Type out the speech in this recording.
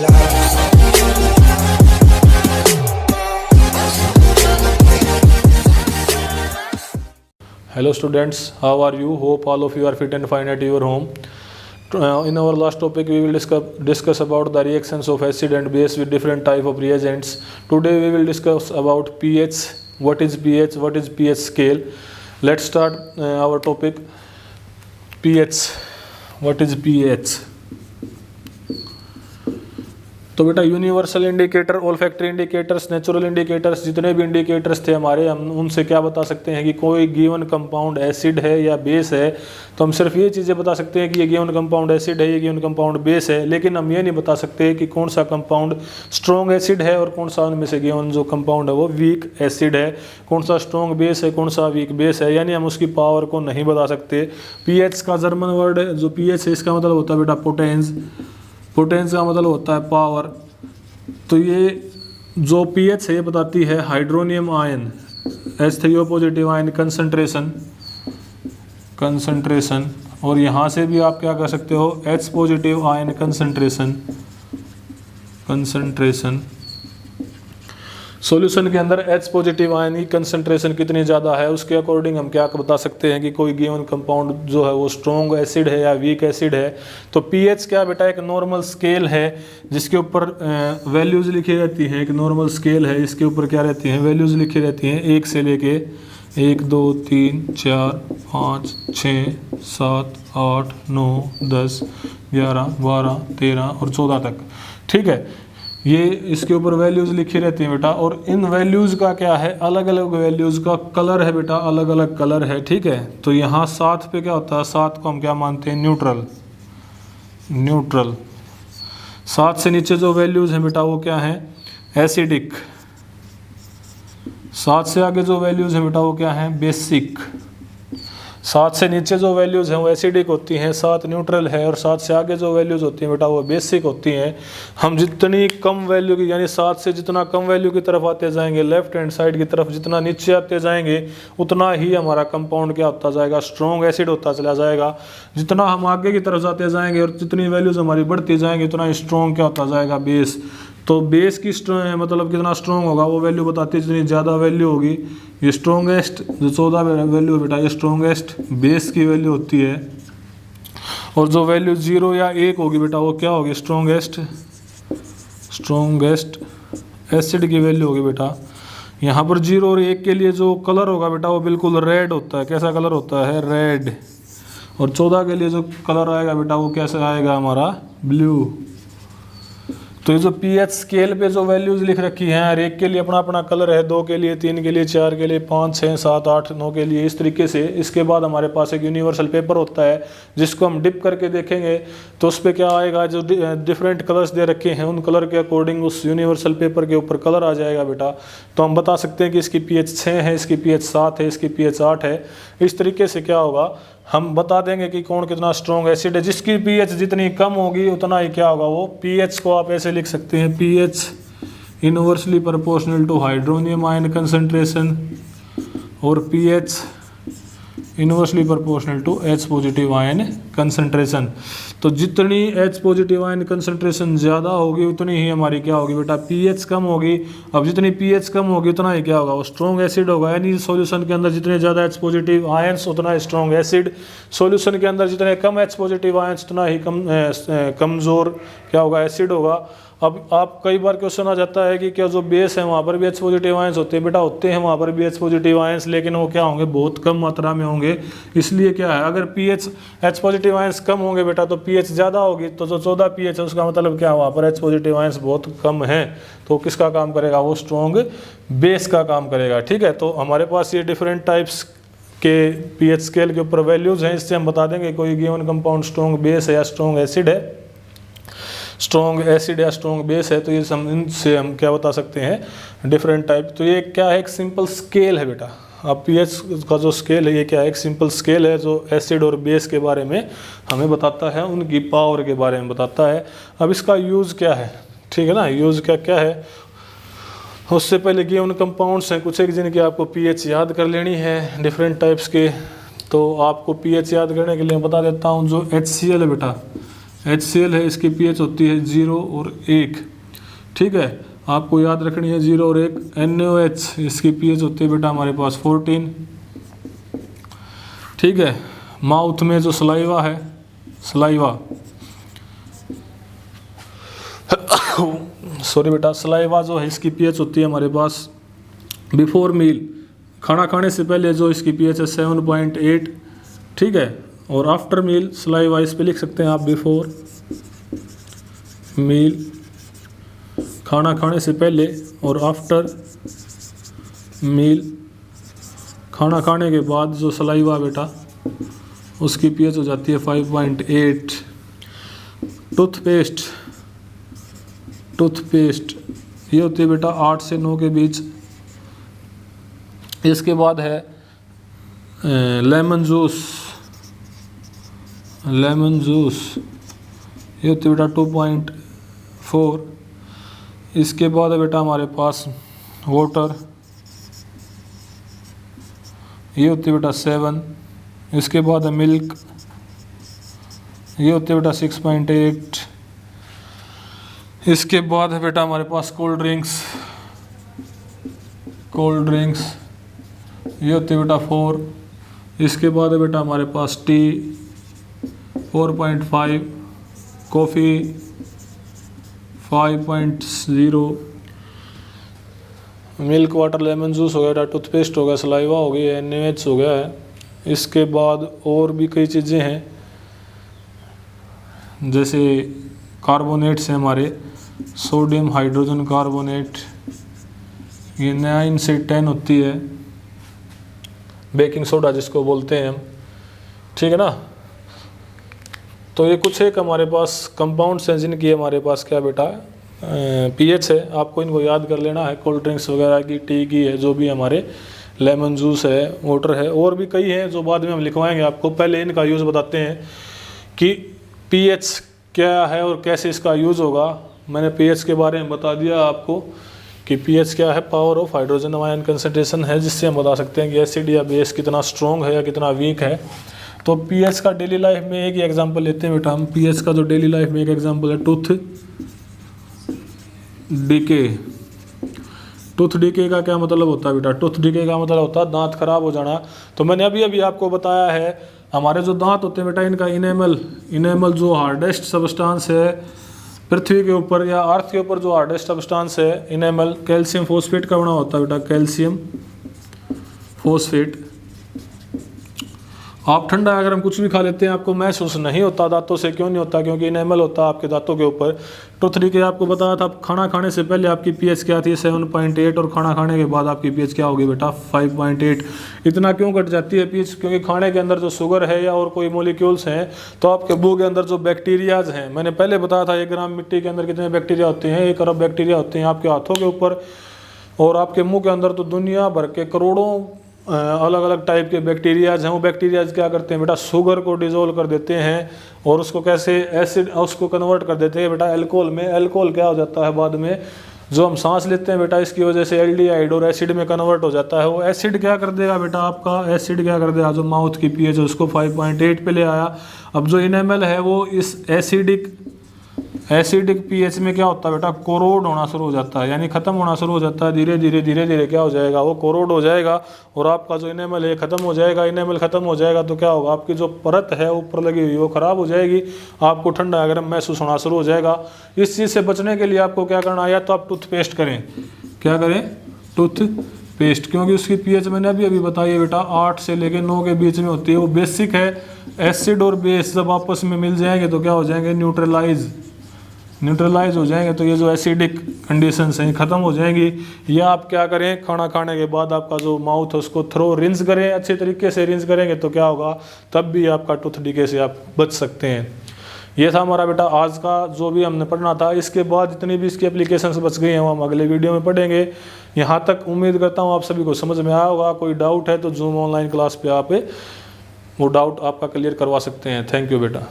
Hello students, how are you? Hope all of you are fit and fine at your home. In our last topic we will discuss about the reactions of acid and base with different type of reagents. Today we will discuss about pH. What is pH? What is pH scale? Let's start our topic. pH. What is pH? तो बेटा universal indicator, olfactory indicators, natural indicators, जितने भी indicators थे हमारे, हम उनसे क्या बता सकते हैं कि कोई गिवन कंपाउंड एसिड है या बेस है। तो हम सिर्फ ये चीज़ें बता सकते हैं कि ये गिवन कंपाउंड एसिड है, ये गिवन कंपाउंड बेस है, लेकिन हम ये नहीं बता सकते कि कौन सा कंपाउंड स्ट्रॉन्ग एसिड है और कौन सा उनमें से गिवन जो कंपाउंड है वो वीक एसिड है, कौन सा स्ट्रॉन्ग बेस है, कौन सा वीक बेस है, यानी हम उसकी पावर को नहीं बता सकते। पीएच का जर्मन वर्ड है जो पीएच है, इसका मतलब होता है बेटा पोटेंस। पोटेंस का मतलब होता है पावर। तो ये जो पीएच है ये बताती है hydronium ion, H3O positive ion concentration, और यहाँ से भी आप क्या कर सकते हो, H positive ion concentration. Solution के अंदर H पॉजिटिव आयन की कंसंट्रेशन कितनी ज़्यादा है उसके अकॉर्डिंग हम क्या बता सकते हैं कि कोई गिवन कंपाउंड जो है वो स्ट्रॉन्ग एसिड है या वीक एसिड है। तो पीएच क्या बेटा एक नॉर्मल स्केल है जिसके ऊपर वैल्यूज़ लिखी रहती हैं। एक नॉर्मल स्केल है, इसके ऊपर क्या रहती हैं, वैल्यूज़ लिखी रहती हैं 1 से लेके 1 2 3 4 5 6 7 8 9 10 11 12 13 और 14 तक। ठीक है, ये इसके ऊपर वैल्यूज़ लिखी रहती हैं बेटा, और इन वैल्यूज़ का क्या है, अलग अलग वैल्यूज़ का कलर है बेटा, अलग अलग कलर है। ठीक है, तो यहाँ 7 पे क्या होता है, 7 को हम क्या मानते हैं, न्यूट्रल। 7 से नीचे जो वैल्यूज़ हैं बेटा वो क्या हैं, एसिडिक। 7 से आगे जो वैल्यूज़ हैं बेटा वो क्या हैं, बेसिक। 7 से नीचे जो वैल्यूज़ हैं वो एसिडिक होती हैं, 7 न्यूट्रल है, और 7 से आगे जो वैल्यूज़ होती हैं बेटा वो बेसिक होती हैं। हम जितनी कम वैल्यू की, यानी 7 से जितना कम वैल्यू की तरफ आते जाएंगे, लेफ्ट हैंड साइड की तरफ जितना नीचे आते जाएंगे उतना ही हमारा कंपाउंड क्या होता जाएगा, स्ट्रॉन्ग एसिड होता चला जाएगा। जितना हम आगे की तरफ जाते जाएंगे और जितनी वैल्यूज़ हमारी बढ़ती जाएंगी उतना स्ट्रॉन्ग क्या होता जाएगा, बेस। तो बेस की मतलब कितना स्ट्रॉन्ग होगा वो वैल्यू बताती है, जितनी ज़्यादा वैल्यू होगी ये स्ट्रॉन्गेस्ट, जो 14 वैल्यू है बेटा ये स्ट्रॉन्गेस्ट बेस की वैल्यू होती है, और जो वैल्यू 0 या 1 होगी बेटा वो क्या होगी, स्ट्रॉन्गेस्ट एसिड की वैल्यू होगी बेटा। यहाँ पर 0 और 1 के लिए जो कलर होगा बेटा वो बिल्कुल रेड होता है। कैसा कलर होता है, रेड। और 14 के लिए जो कलर आएगा बेटा वो कैसा आएगा, हमारा ब्लू। तो ये जो पीएच स्केल पे जो वैल्यूज़ लिख रखी हैं, हर एक के लिए अपना अपना कलर है, 2 के लिए, 3 के लिए, 4 के लिए, 5 6 7 8 9 के लिए, इस तरीके से। इसके बाद हमारे पास एक यूनिवर्सल पेपर होता है जिसको हम डिप करके देखेंगे तो उस पर क्या आएगा, जो डिफरेंट कलर्स दे रखे हैं उन कलर के अकॉर्डिंग उस यूनिवर्सल पेपर के ऊपर कलर आ जाएगा बेटा। तो हम बता सकते हैं कि इसकी पीएच 6 है, इसकी पीएच 7 है, इसकी पीएच 8 है। इस तरीके से क्या होगा, हम बता देंगे कि कौन कितना स्ट्रॉन्ग एसिड है। जिसकी पीएच जितनी कम होगी उतना ही क्या होगा, वो पीएच को आप ऐसे लिख सकते हैं, pH inversely proportional to hydronium ion concentration, और pH inversely proportional to H positive ion concentration. तो जितनी H पॉजिटिव आयन कंसंट्रेशन ज़्यादा होगी उतनी ही हमारी क्या होगी बेटा, पीएच कम होगी। अब जितनी पीएच कम होगी उतना ही क्या होगा, वो स्ट्रॉन्ग एसिड होगा। यानी सॉल्यूशन के अंदर जितने ज़्यादा H पॉजिटिव आयंस उतना स्ट्रॉन्ग एसिड, सॉल्यूशन के अंदर जितने कम H पॉजिटिव आयंस उतना ही कमज़ोर क्या होगा, एसिड होगा। अब आप कई बार क्वेश्चन आ जाता है कि क्या जो बेस है वहाँ पर भी H पॉजिटिव आयंस होते हैं, बेटा होते हैं वहाँ पर भी H पॉजिटिव आयंस, लेकिन वो क्या होंगे, बहुत कम मात्रा में होंगे। इसलिए क्या है, अगर पीएच H पॉजिटिव आयंस कम होंगे बेटा तो पीएच ज़्यादा होगी, तो जो 14 पीएच है उसका मतलब क्या, वहाँ पर H पॉजिटिव आयंस बहुत कम है, तो किसका काम करेगा, वो स्ट्रॉन्ग बेस का काम करेगा। ठीक है, तो हमारे पास ये डिफरेंट टाइप्स के पीएच स्केल के ऊपर वैल्यूज़ हैं, इससे हम बता देंगे कोई गिवन कंपाउंड स्ट्रॉन्ग बेस है या स्ट्रॉन्ग एसिड है, स्ट्रॉन्ग एसिड या स्ट्रॉन्ग बेस है। तो ये इनसे हम क्या बता सकते हैं, डिफरेंट टाइप। तो ये क्या है, एक सिंपल स्केल है बेटा। अब पीएच का जो स्केल है ये क्या है, एक सिंपल स्केल है जो एसिड और बेस के बारे में हमें बताता है, उनकी पावर के बारे में बताता है। अब इसका यूज़ क्या है, ठीक है ना, यूज़ क्या है। उससे पहले गिवन कंपाउंड्स हैं कुछ एक जिनकी आपको पीएच याद कर लेनी है, डिफरेंट टाइप्स के। तो आपको पीएच याद करने के लिए बता देता हूँ, जो HCl है बेटा, HCl है, इसकी pH होती है 0 और 1। ठीक है, आपको याद रखनी है 0 और 1। NaOH इसकी pH होती है बेटा हमारे पास 14। ठीक है, माउथ में जो सलाइवा है, सलाइवा सॉरी बेटा, सलाइवा जो है इसकी pH होती है हमारे पास बिफोर मील, खाना खाने से पहले जो इसकी pH है 7.8। ठीक है, और आफ्टर मील सलाइवा इस पे लिख सकते हैं आप बिफोर मील, खाना खाने से पहले, और आफ्टर मील खाना खाने के बाद जो सलाइवा बेटा उसकी pH हो जाती है 5.8। टूथपेस्ट, टूथपेस्ट ये होती है बेटा 8 से 9 के बीच। इसके बाद है लेमन जूस, लेमन जूस ये होती है बेटा 2.4। इसके बाद है बेटा हमारे पास वाटर, ये होती है बेटा 7। इसके बाद है मिल्क, ये होती है बेटा 6.8। इसके बाद है बेटा हमारे पास कोल्ड ड्रिंक्स, कोल्ड ड्रिंक्स ये होती है बेटा 4। इसके बाद है बेटा हमारे पास tea 4.5, coffee 5.0, milk, water, lemon juice हो गया, टूथपेस्ट हो गया, सलाइवा हो गई, NaOH हो गया है। इसके बाद और भी कई चीज़ें हैं, जैसे कार्बोनेट्स हैं हमारे, सोडियम हाइड्रोजन कार्बोनेट, ये 9 से 10 होती है, बेकिंग सोडा जिसको बोलते हैं हम। ठीक है ना, तो ये कुछ एक हमारे पास कंपाउंड्स हैं जिनकी हमारे पास क्या बेटा pH है, आपको इनको याद कर लेना है। कोल्ड ड्रिंक्स वगैरह की, टी की है, जो भी हमारे लेमन जूस है, वाटर है, और भी कई हैं जो बाद में हम लिखवाएंगे आपको। पहले इनका यूज़ बताते हैं कि pH क्या है और कैसे इसका यूज़ होगा। मैंने pH के बारे में बता दिया आपको कि pH क्या है, power of hydrogen ion concentration है, जिससे हम बता सकते हैं कि एसिड या बेस कितना स्ट्रॉन्ग है या कितना वीक है। तो pH का डेली लाइफ में एक ही एग्जांपल लेते हैं बेटा हम। pH का जो डेली लाइफ में एक एग्जांपल है टूथ डीके। टूथ डीके का क्या मतलब होता है बेटा? टूथ डीके का मतलब होता है दांत खराब हो जाना। तो मैंने अभी अभी आपको बताया है, हमारे जो दांत होते हैं बेटा, इनका इनेमल जो हार्डेस्ट सब्सटेंस है पृथ्वी के ऊपर या अर्थ के ऊपर, जो हार्डेस्ट सब्सटेंस है इनेमल, कैल्शियम फॉस्फेट का बना होता है बेटा, कैल्शियम फॉस्फेट। आप ठंडा अगर हम कुछ भी खा लेते हैं आपको महसूस नहीं होता दांतों से। क्यों नहीं होता? क्योंकि इनेमल होता है आपके दांतों के ऊपर। टूथ डीके आपको बताया था, खाना खाने से पहले आपकी pH क्या थी, 7.8, और खाना खाने के बाद आपकी pH क्या होगी बेटा, 5.8। इतना क्यों घट जाती है pH? क्योंकि खाने के अंदर जो शुगर है या और कोई मोलिक्यूल्स हैं, तो आपके मुंह के अंदर जो बैक्टीरियाज हैं, मैंने पहले बताया था 1 ग्राम मिट्टी के अंदर कितने बैक्टीरिया होते हैं, 1 अरब बैक्टीरिया होते हैं आपके हाथों के ऊपर। और आपके मुंह के अंदर तो दुनिया भर के करोड़ों अलग अलग टाइप के बैक्टीरियाज हैं। वो बैक्टीरियाज क्या करते हैं बेटा, शुगर को डिजोल्व कर देते हैं और उसको कैसे एसिड, उसको कन्वर्ट कर देते हैं बेटा अल्कोहल में। अल्कोहल क्या हो जाता है बाद में, जो हम सांस लेते हैं बेटा, इसकी वजह से एल्डिहाइड और एसिड में कन्वर्ट हो जाता है। वो एसिड क्या कर देगा बेटा, आपका एसिड क्या कर देगा, जो माउथ की pH है उसको 5.8 पे ले आया। अब जो इनेमल है वो इस एसिडिक pH में क्या होता है बेटा, कोरोड होना शुरू हो जाता है, यानी खत्म होना शुरू हो जाता है। धीरे धीरे क्या हो जाएगा, वो कोरोड हो जाएगा और आपका जो इनेमल है खत्म हो जाएगा। इनेमल खत्म हो जाएगा तो क्या होगा, आपकी जो परत है ऊपर लगी हुई वो खराब हो जाएगी, आपको ठंडा गर्म महसूस होना शुरू हो जाएगा। इस चीज़ से बचने के लिए आपको क्या करना है, या तो आप टूथपेस्ट करें। क्या करें? टूथपेस्ट, क्योंकि उसकी pH मैंने अभी अभी बताई है बेटा 8 से लेकर 9 के बीच में होती है। वो बेसिक है। एसिड और बेस जब आपस में मिल जाएंगे तो क्या हो जाएंगे, न्यूट्रलाइज हो जाएंगे। तो ये जो एसिडिक कंडीशंस हैं ख़त्म हो जाएंगी। या आप क्या करें, खाना खाने के बाद आपका जो माउथ है उसको थ्रो रिंस करें, अच्छे तरीके से रिंस करेंगे तो क्या होगा, तब भी आपका टूथ डीके से आप बच सकते हैं। ये था हमारा बेटा आज का जो भी हमने पढ़ना था। इसके बाद जितनी भी इसकी एप्लीकेशंस बच गई हैं वो हम अगले वीडियो में पढ़ेंगे। यहाँ तक उम्मीद करता हूँ आप सभी को समझ में आया होगा। कोई डाउट है तो जूम ऑनलाइन क्लास पे आप वो डाउट आपका क्लियर करवा सकते हैं। थैंक यू बेटा।